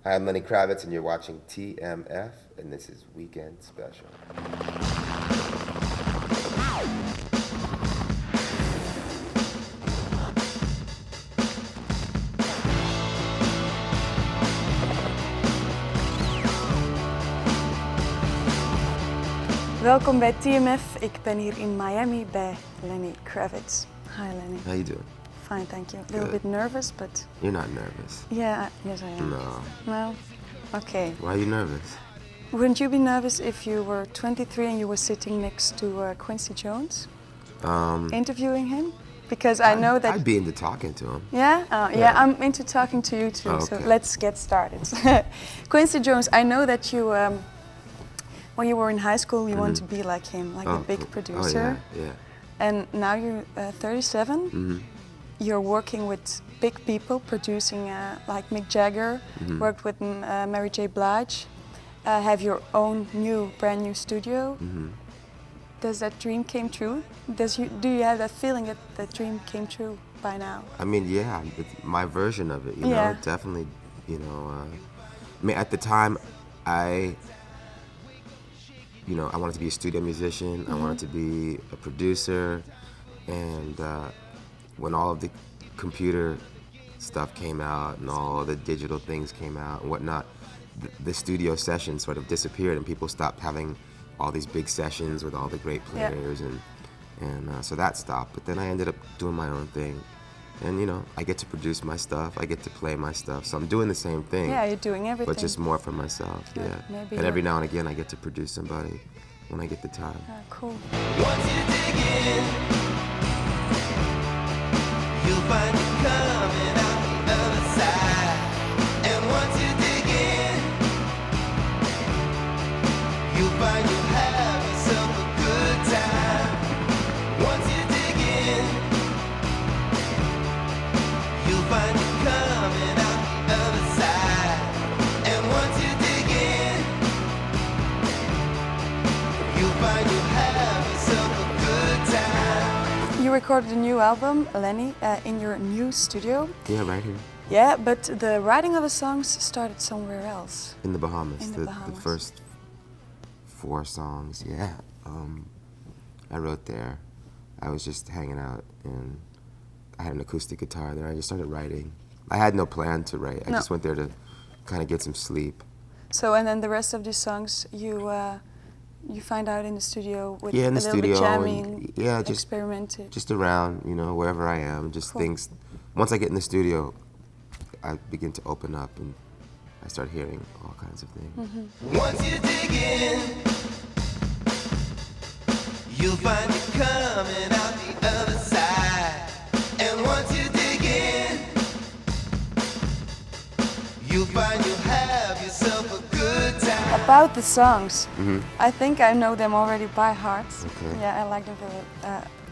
Hi, I'm Lenny Kravitz, and you're watching TMF, and this is Weekend Special. Welkom bij TMF. Ik ben hier in Miami bij Lenny Kravitz. Hi Lenny. How you doing? Fine, thank you. A little bit nervous, but... You're not nervous. Yeah, yes I am. No. No? Okay. Why are you nervous? Wouldn't you be nervous if you were 23 and you were sitting next to Quincy Jones? Interviewing him? Because I know that... I'd be into talking to him. Yeah? Yeah, I'm into talking to you too, Okay. so let's get started. Quincy Jones, I know that you... when you were in high school, you wanted to be like him, like a big producer. Oh, yeah. And now you're 37. Mm-hmm. You're working with big people, producing like Mick Jagger, worked with Mary J. Blige, have your own brand new studio. Does that dream came true? Do you have that feeling that that dream came true by now? I mean, yeah, it's my version of it, you know, definitely, you know. I mean, at the time, I wanted to be a studio musician, I wanted to be a producer, and when all of the computer stuff came out and all the digital things came out and whatnot, the studio sessions sort of disappeared and people stopped having all these big sessions with all the great players, and so that stopped. But then I ended up doing my own thing, and you know, I get to produce my stuff, I get to play my stuff, so I'm doing the same thing. Yeah, you're doing everything. But just more for myself, Maybe and every now and again I get to produce somebody when I get the time. Cool. Once you dig in, you'll find you coming out the other side. And once you dig in, you'll find you have yourself a good time. Once you dig in, you'll find you coming out the other side. And once you dig in, you'll find you have yourself a good time. You recorded a new album, Lenny, in your new studio. Yeah, right here. Yeah, but the writing of the songs started somewhere else. In the Bahamas. In the Bahamas. The first 4 songs, yeah. I wrote there. I was just hanging out and I had an acoustic guitar there. I just started writing. I had no plan to write. I just went there to kind of get some sleep. So, and then the rest of the songs you find out in the studio with in the a little studio, bit jamming, and, experimenting. just around, you know, wherever I am, just things. Once I get in the studio, I begin to open up and I start hearing all kinds of things. Once you dig in, you'll find you coming out the other side. And once you dig in, you'll find you have yourself a good time. About the songs, I think I know them already by heart. Okay. Yeah, I like them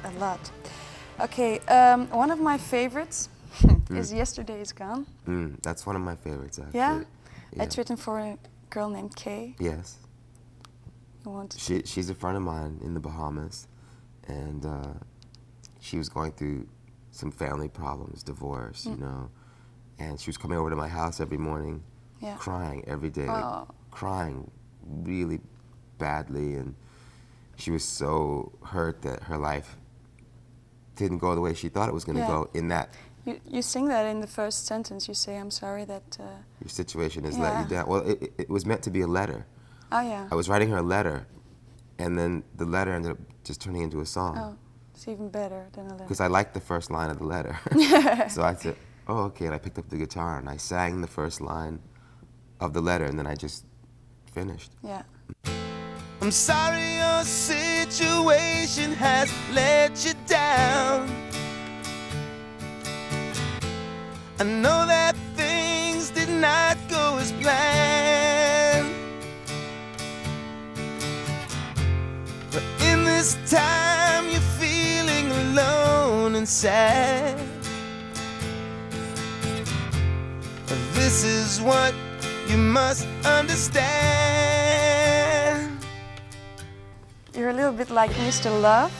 a lot. Okay, one of my favorites is Yesterday Is Gone. That's one of my favorites, actually. Yeah? It's written for a girl named Kay. Yes. You want to She's a friend of mine in the Bahamas, and she was going through some family problems, divorce, you know, and she was coming over to my house every morning, crying every day, like, crying really badly, and she was so hurt that her life didn't go the way she thought it was going to go in that. You sing that in the first sentence. You say, "I'm sorry that your situation has let you down." Well, it was meant to be a letter. Oh yeah. I was writing her a letter, and then the letter ended up just turning into a song. Oh, it's even better than a letter. Because I liked the first line of the letter. So I said, "Oh, okay," and I picked up the guitar and I sang the first line of the letter, and then I just finished. Yeah. I'm sorry your situation has let you down. I know that things did not go as planned, but in this time you're feeling alone and sad. This is what you must understand. You're a little bit like Mr. Love.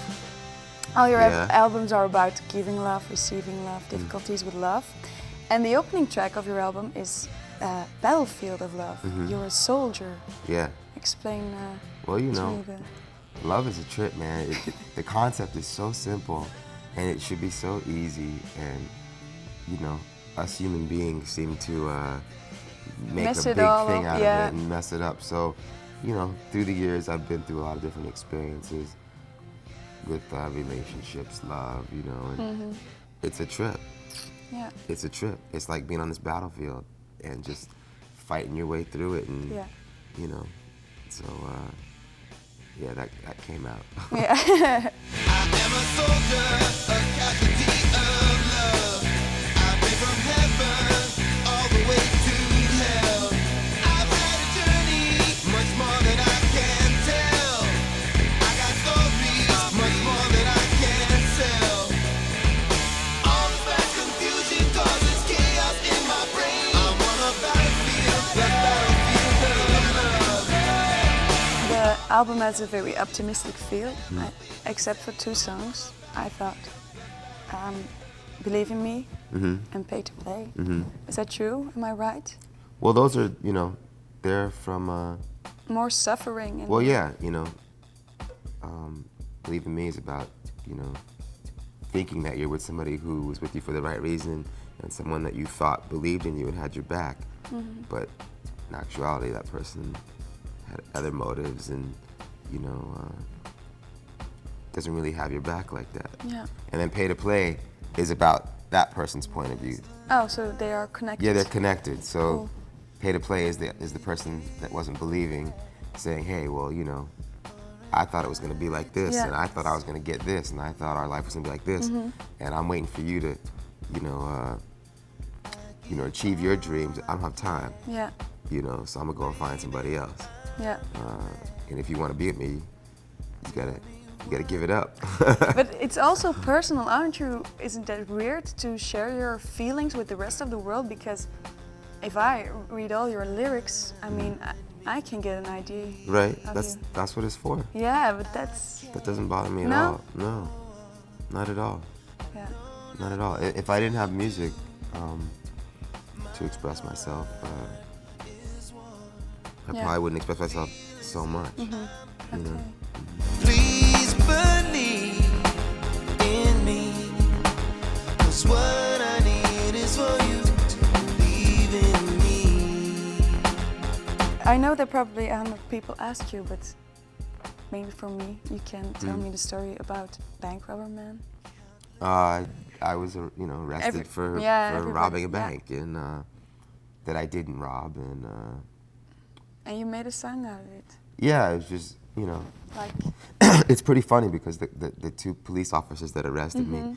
All your Yeah. albums are about giving love, receiving love, difficulties with love. And the opening track of your album is battlefield of love. You're a soldier. Yeah. Explain Well, you to know, me the... love is a trip, man. The concept is so simple, and it should be so easy. And you know, us human beings seem to make Mess a it big all thing up, out yeah. of it and mess it up. So, you know, through the years, I've been through a lot of different experiences with relationships, love, you know, and it's a trip. Yeah. It's a trip. It's like being on this battlefield and just fighting your way through it, and Yeah. you know, so yeah, that came out. Yeah. I am a soldier, a casualty of love. I've been from heaven all the way to hell. I've had a journey, much more than I can tell. I got stories, much more than I can sell. All the fast confusion causes chaos in my brain. I'm on a battlefield, the battlefield of love. The album has a very optimistic feel, except for 2 songs. I thought, Believe in Me and Pay to Play. Is that true? Am I right? Well, those are, you know, they're from. More suffering. And Well, yeah, you know, Believe in Me is about, you know, thinking that you're with somebody who was with you for the right reason and someone that you thought believed in you and had your back. But in actuality, that person had other motives and, you know, doesn't really have your back like that. Yeah. And then Pay to Play is about that person's point of view. Oh, so they are connected. Yeah, they're connected. So Cool. Pay to Play is the person that wasn't believing, saying, hey, well, you know, I thought it was going to be like this, Yeah. and I thought I was going to get this, and I thought our life was going to be like this, and I'm waiting for you to, you know, achieve your dreams. I don't have time, Yeah. you know, so I'm gonna go and find somebody else. Yeah. And if you want to be with me, you gotta give it up. But it's also personal, aren't you? Isn't that weird to share your feelings with the rest of the world? Because if I read all your lyrics, I mean, I can get an idea. Right? of That's you. that's what it's for. Yeah, but that's... That doesn't bother me at No? all. No, not at all. Yeah. Not at all. If I didn't have music to express myself, I Yeah. probably wouldn't express myself so much. You know? Okay. Please believe in me, 'cause what I need is for you to believe in me. I know that probably 100 people asked you, but maybe for me, you can tell me the story about Bank Robber Man. I was, arrested for everybody- robbing a yeah. bank, and that I didn't rob, and And you made a song out of it. yeah, it was just, Like, it's pretty funny because the 2 police officers that arrested me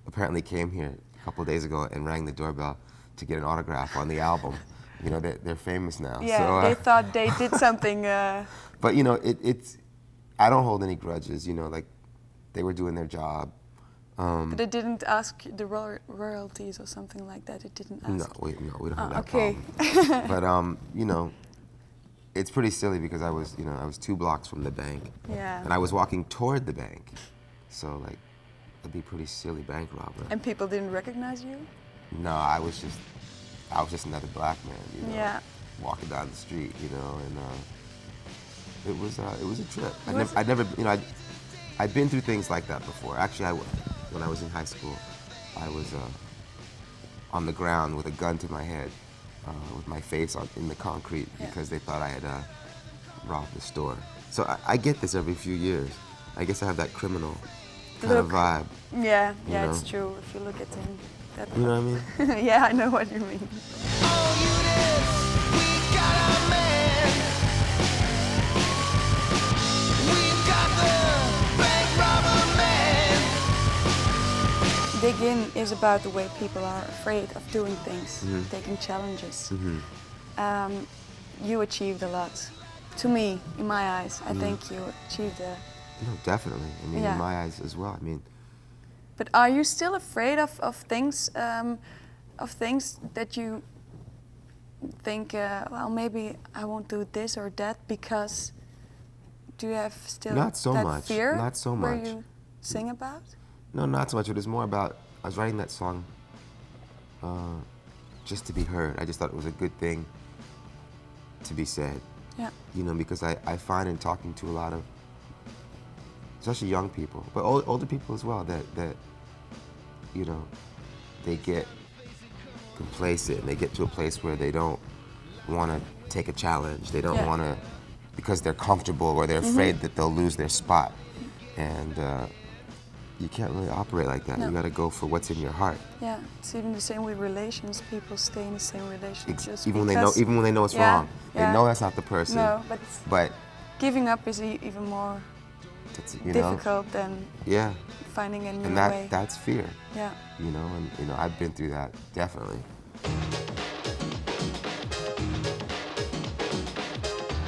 apparently came here a couple of days ago and rang the doorbell to get an autograph on the album. You know, they're famous now. yeah, So, they thought they did something. but it's I don't hold any grudges. Like they were doing their job. But they didn't ask the royalties or something like that. It didn't ask. No, we don't have that okay. problem. But it's pretty silly because I was 2 blocks from the bank, Yeah. and I was walking toward the bank, so like it'd be pretty silly bank robber. And people didn't recognize you? No, I was just another black man, Yeah. walking down the street, and it was a trip. Was I never, I'd been through things like that before. Actually, when I was in high school, I was on the ground with a gun to my head, with my face in the concrete Yeah. because they thought I had robbed the store. So I get this every few years. I guess I have that criminal kind of Look. vibe. Yeah, You yeah, know? it's true. If you look at him. That You know what I mean? yeah, I know what you mean. All units, we got our man. We've got the bank robber man. Dig In is about the way people are afraid of doing things, taking challenges. You achieved a lot. To me, in my eyes, I think you achieved a... No, definitely. I mean, Yeah. in my eyes as well. I mean, But are you still afraid of things that you think, well, maybe I won't do this or that because... Do you have still Not so that much, fear not so where much. you sing about? no, not so much. It was more about, I was writing that song just to be heard. I just thought it was a good thing to be said. Yeah. You know, because I find in talking to a lot of, especially young people, but older people as well, that you know, they get complacent and they get to a place where they don't want to take a challenge. They don't want to, because they're comfortable or they're afraid that they'll lose their spot. And you can't really operate like that. No. You got to go for what's in your heart. Yeah, it's even the same with relations. People stay in the same relationship just Even because, when they know it's Yeah, wrong. They yeah. know that's not the person. No, But giving up is even more it's, you know, difficult than yeah. finding a new And way. that's fear. Yeah. You know, and you know, I've been through that, definitely.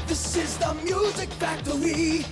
This is the Music Factory.